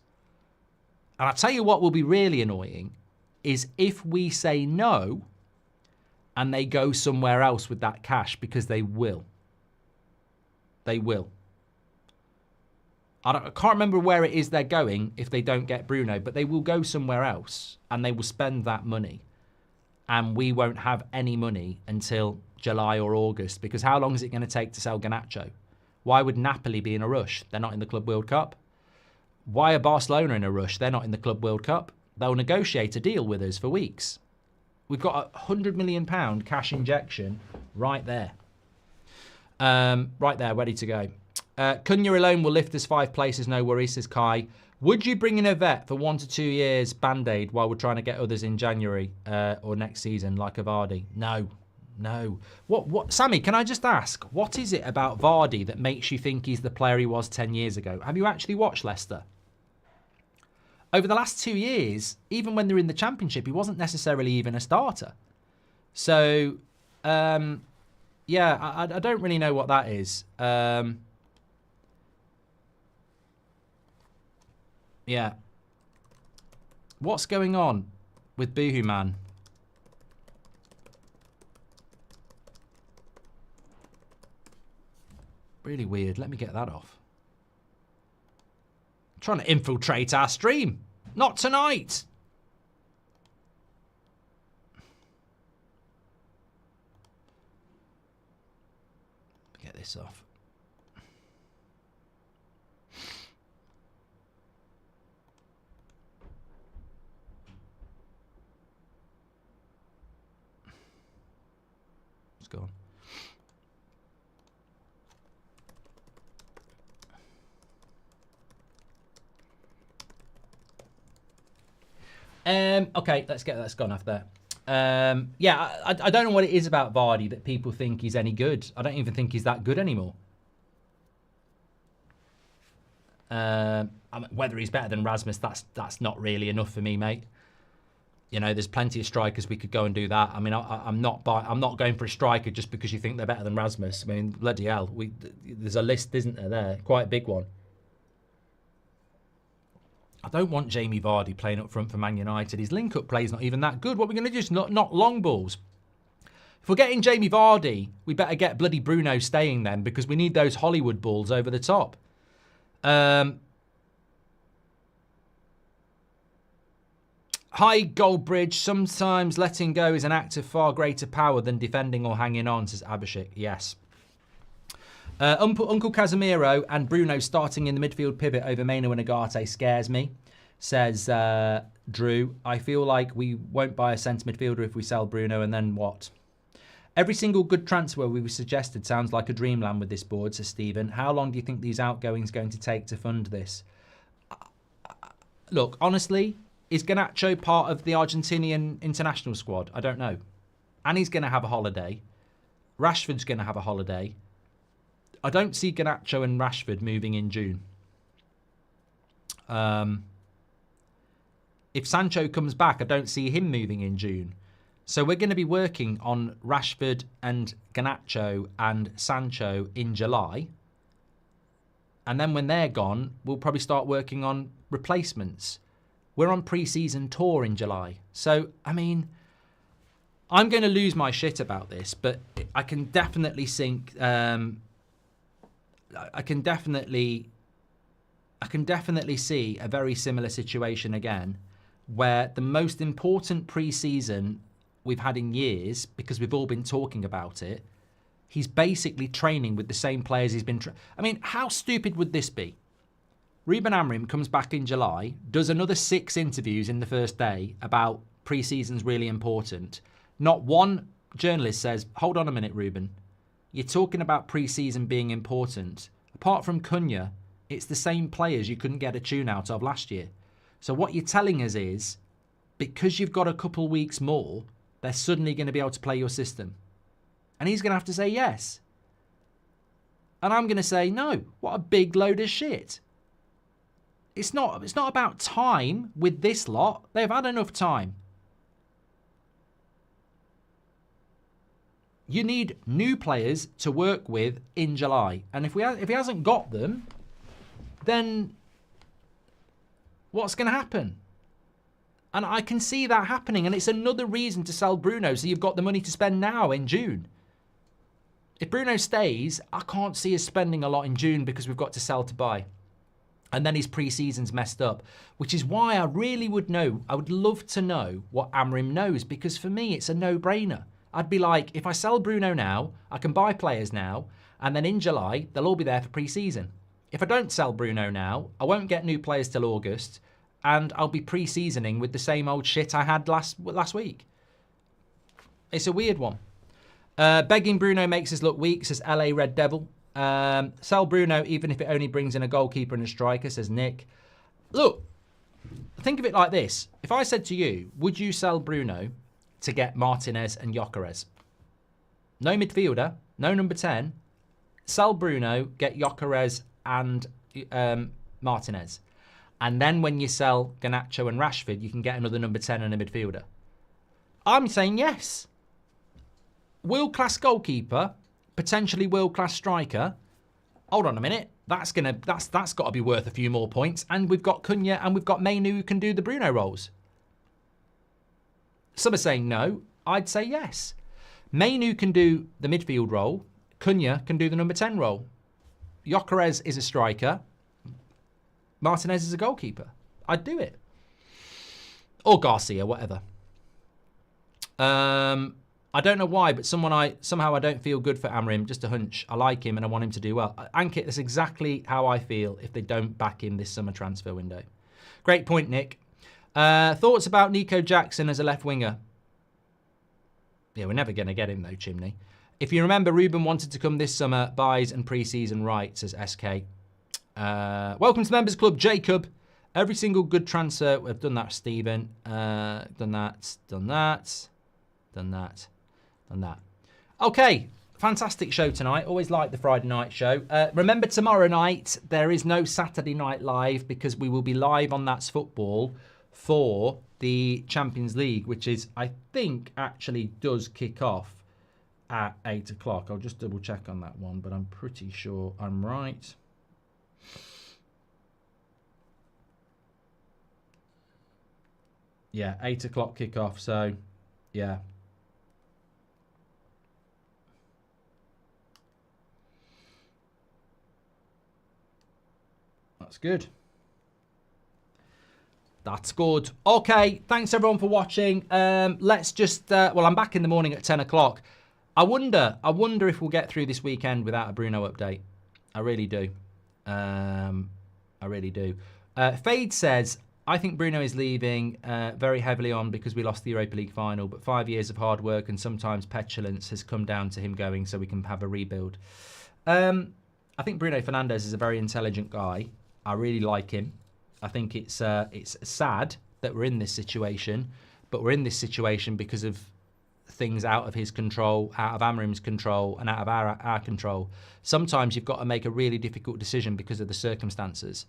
And I'll tell you what will be really annoying is if we say no and they go somewhere else with that cash, because they will. They will. I can't remember where it is they're going if they don't get Bruno, but they will go somewhere else and they will spend that money. And we won't have any money until July or August, because how long is it going to take to sell Garnacho? Why would Napoli be in a rush? They're not in the Club World Cup. Why are Barcelona in a rush? They're not in the Club World Cup. They'll negotiate a deal with us for weeks. We've got a £100 million cash injection right there. Right there, ready to go. Cunha alone will lift us 5 places, no worries, says Kai. Would you bring in a vet for 1 to 2 years Band-Aid while we're trying to get others in January or next season, like a Vardy? No. What? Sammy, can I just ask, what is it about Vardy that makes you think he's the player he was 10 years ago? Have you actually watched Leicester? Over the last 2 years, even when they're in the Championship, he wasn't necessarily even a starter. So, yeah, I don't really know what that is. Yeah. What's going on with Boohoo Man? Really weird. Let me get that off. I'm trying to infiltrate our stream. Not tonight. Get this off. Go on. Okay, let's get that's gone off there. Yeah, I don't know what it is about Vardy that people think he's any good. I don't even think he's that good anymore. I mean, whether he's better than Rasmus, that's not really enough for me, mate. You know, there's plenty of strikers we could go and do that. I mean, I'm not going for a striker just because you think they're better than Rasmus. I mean, bloody hell, there's a list, isn't there? Quite a big one. I don't want Jamie Vardy playing up front for Man United. His link-up play is not even that good. What are we going to do is not long balls. If we're getting Jamie Vardy, we better get bloody Bruno staying then, because we need those Hollywood balls over the top. Hi, Goldbridge. Sometimes letting go is an act of far greater power than defending or hanging on, says Abhishek. Yes. Uncle Casemiro and Bruno starting in the midfield pivot over Maino and Agate scares me, says Drew. I feel like we won't buy a centre midfielder if we sell Bruno, and then what? Every single good transfer we've suggested sounds like a dreamland with this board, says Stephen. How long do you think these outgoings are going to take to fund this? Look, honestly, is Garnacho part of the Argentinian international squad? I don't know. And he's going to have a holiday. Rashford's going to have a holiday. I don't see Garnacho and Rashford moving in June. If Sancho comes back, I don't see him moving in June. So we're going to be working on Rashford and Garnacho and Sancho in July. And then when they're gone, we'll probably start working on replacements. We're on pre-season tour in July. So, I mean, I'm going to lose my shit about this, but I can definitely think, I can definitely see a very similar situation again, where the most important pre-season we've had in years, because we've all been talking about it, he's basically training with the same players he's been... I mean, how stupid would this be? Ruben Amorim comes back in July, does another 6 interviews in the first day about pre-season's really important. Not one journalist says, hold on a minute, Ruben. You're talking about pre-season being important. Apart from Cunha, it's the same players you couldn't get a tune out of last year. So what you're telling us is, because you've got a couple weeks more, they're suddenly going to be able to play your system. And he's going to have to say yes. And I'm going to say no. What a big load of shit. It's not about time with this lot. They've had enough time. You need new players to work with in July. And if he hasn't got them, then what's going to happen? And I can see that happening. And it's another reason to sell Bruno, so you've got the money to spend now in June. If Bruno stays, I can't see us spending a lot in June because we've got to sell to buy. And then his pre-season's messed up, which is why I really would know. I would love to know what Amorim knows, because for me, it's a no-brainer. I'd be like, if I sell Bruno now, I can buy players now, and then in July, they'll all be there for pre-season. If I don't sell Bruno now, I won't get new players till August, and I'll be pre-seasoning with the same old shit I had last week. It's a weird one. Begging Bruno makes us look weak, says LA Red Devil. Sell Bruno even if it only brings in a goalkeeper and a striker, says Nick. Look, think of it like this. If I said to you, would you sell Bruno to get Martinez and Gyokeres? No midfielder, no number 10. Sell Bruno, get Gyokeres and Martinez. And then when you sell Garnacho and Rashford, you can get another number 10 and a midfielder. I'm saying yes. World-class goalkeeper, potentially world-class striker. Hold on a minute. That's got to be worth a few more points. And we've got Cunha and we've got Menu who can do the Bruno roles. Some are saying no. I'd say yes. Menu can do the midfield role. Cunha can do the number 10 role. Gyokeres is a striker. Martinez is a goalkeeper. I'd do it. Or Garcia, whatever. I don't know why, but somehow I don't feel good for Amorim. Just a hunch. I like him and I want him to do well. Ankit, that's exactly how I feel if they don't back him this summer transfer window. Great point, Nick. Thoughts about Nico Jackson as a left winger? Yeah, we're never going to get him though, Chimney. If you remember, Ruben wanted to come this summer, buys and pre-season right, says SK. Welcome to the Members Club, Jacob. Every single good transfer. We've done that, Stephen. Done that. Okay, fantastic show tonight. Always like the Friday night show. Remember, tomorrow night, there is no Saturday Night Live because we will be live on That's Football for the Champions League, which is, I think, actually does kick off at 8 o'clock. I'll just double check on that one, but I'm pretty sure I'm right. Yeah, 8 o'clock kickoff, so yeah. That's good. That's good. Okay, thanks everyone for watching. Let's just, well, I'm back in the morning at 10 o'clock. I wonder if we'll get through this weekend without a Bruno update. I really do. I really do. Fade says, I think Bruno is leaving very heavily on because we lost the Europa League final, but 5 years of hard work and sometimes petulance has come down to him going so we can have a rebuild. I think Bruno Fernandes is a very intelligent guy. I really like him. I think it's sad that we're in this situation, but we're in this situation because of things out of his control, out of Amorim's control, and out of our control. Sometimes you've got to make a really difficult decision because of the circumstances.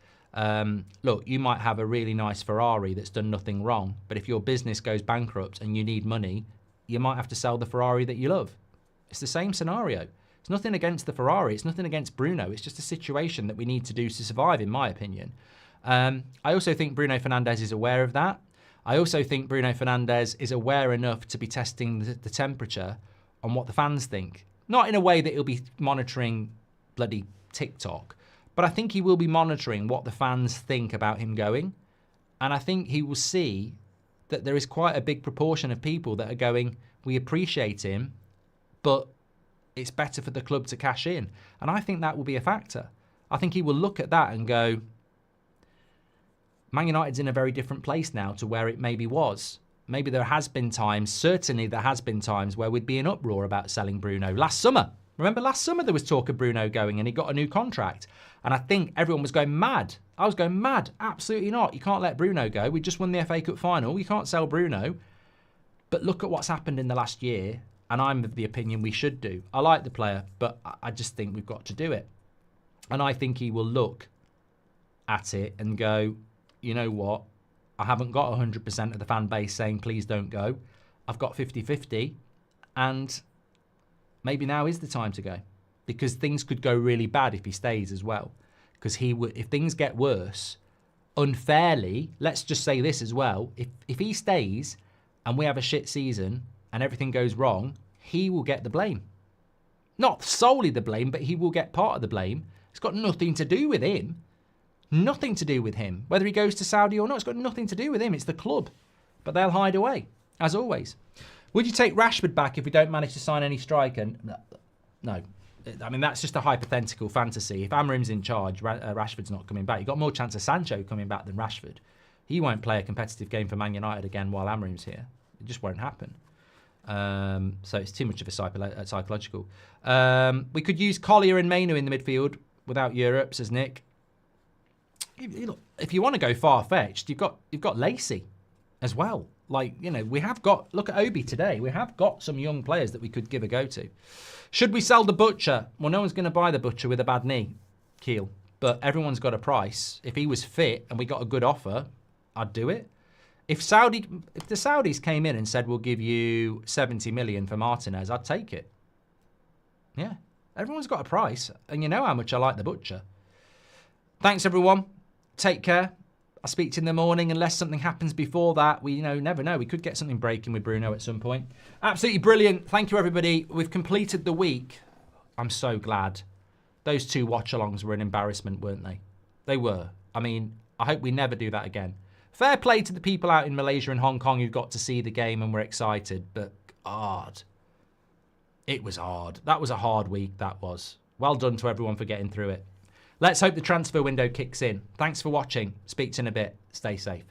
Look, you might have a really nice Ferrari that's done nothing wrong, but if your business goes bankrupt and you need money, you might have to sell the Ferrari that you love. It's the same scenario. It's nothing against the Ferrari. It's nothing against Bruno. It's just a situation that we need to do to survive, in my opinion. I also think Bruno Fernandes is aware of that. I also think Bruno Fernandes is aware enough to be testing the temperature on what the fans think. Not in a way that he'll be monitoring bloody TikTok, but I think he will be monitoring what the fans think about him going. And I think he will see that there is quite a big proportion of people that are going, we appreciate him, but it's better for the club to cash in. And I think that will be a factor. I think he will look at that and go, Man United's in a very different place now to where it maybe was. Maybe there has been times, certainly there has been times where we'd be in uproar about selling Bruno. Last summer, remember last summer there was talk of Bruno going and he got a new contract. And I think everyone was going mad. I was going mad. Absolutely not. You can't let Bruno go. We just won the FA Cup final. You can't sell Bruno. But look at what's happened in the last year. And I'm of the opinion we should do. I like the player, but I just think we've got to do it. And I think he will look at it and go, you know what? I haven't got 100% of the fan base saying, please don't go. I've got 50-50. And maybe now is the time to go. Because things could go really bad if he stays as well. Because if things get worse, unfairly, let's just say this as well. If he stays and we have a shit season and everything goes wrong, he will get the blame. Not solely the blame, but he will get part of the blame. It's got nothing to do with him. Nothing to do with him. Whether he goes to Saudi or not, it's got nothing to do with him. It's the club. But they'll hide away, as always. Would you take Rashford back if we don't manage to sign any striker? No. I mean, that's just a hypothetical fantasy. If Amorim's in charge, Rashford's not coming back. You've got more chance of Sancho coming back than Rashford. He won't play a competitive game for Man United again while Amorim's here. It just won't happen. So it's too much of a psychological. We could use Collier and Mainu in the midfield without Europe, says Nick. If you want to go far-fetched, you've got Lacey as well. Like, you know, we have got, look at Obi today. We have got some young players that we could give a go to. Should we sell the Butcher? Well, no one's going to buy the Butcher with a bad knee, Keel. But everyone's got a price. If he was fit and we got a good offer, I'd do it. If the Saudis came in and said, we'll give you 70 million for Martinez, I'd take it. Yeah. Everyone's got a price. And you know how much I like the Butcher. Thanks, everyone. Take care. I'll speak to you in the morning unless something happens before that. We never know. We could get something breaking with Bruno at some point. Absolutely brilliant. Thank you, everybody. We've completed the week. I'm so glad. Those 2 watch-alongs were an embarrassment, weren't they? They were. I mean, I hope we never do that again. Fair play to the people out in Malaysia and Hong Kong who got to see the game and were excited, but hard. It was hard. That was a hard week, that was. Well done to everyone for getting through it. Let's hope the transfer window kicks in. Thanks for watching. Speak to you in a bit. Stay safe.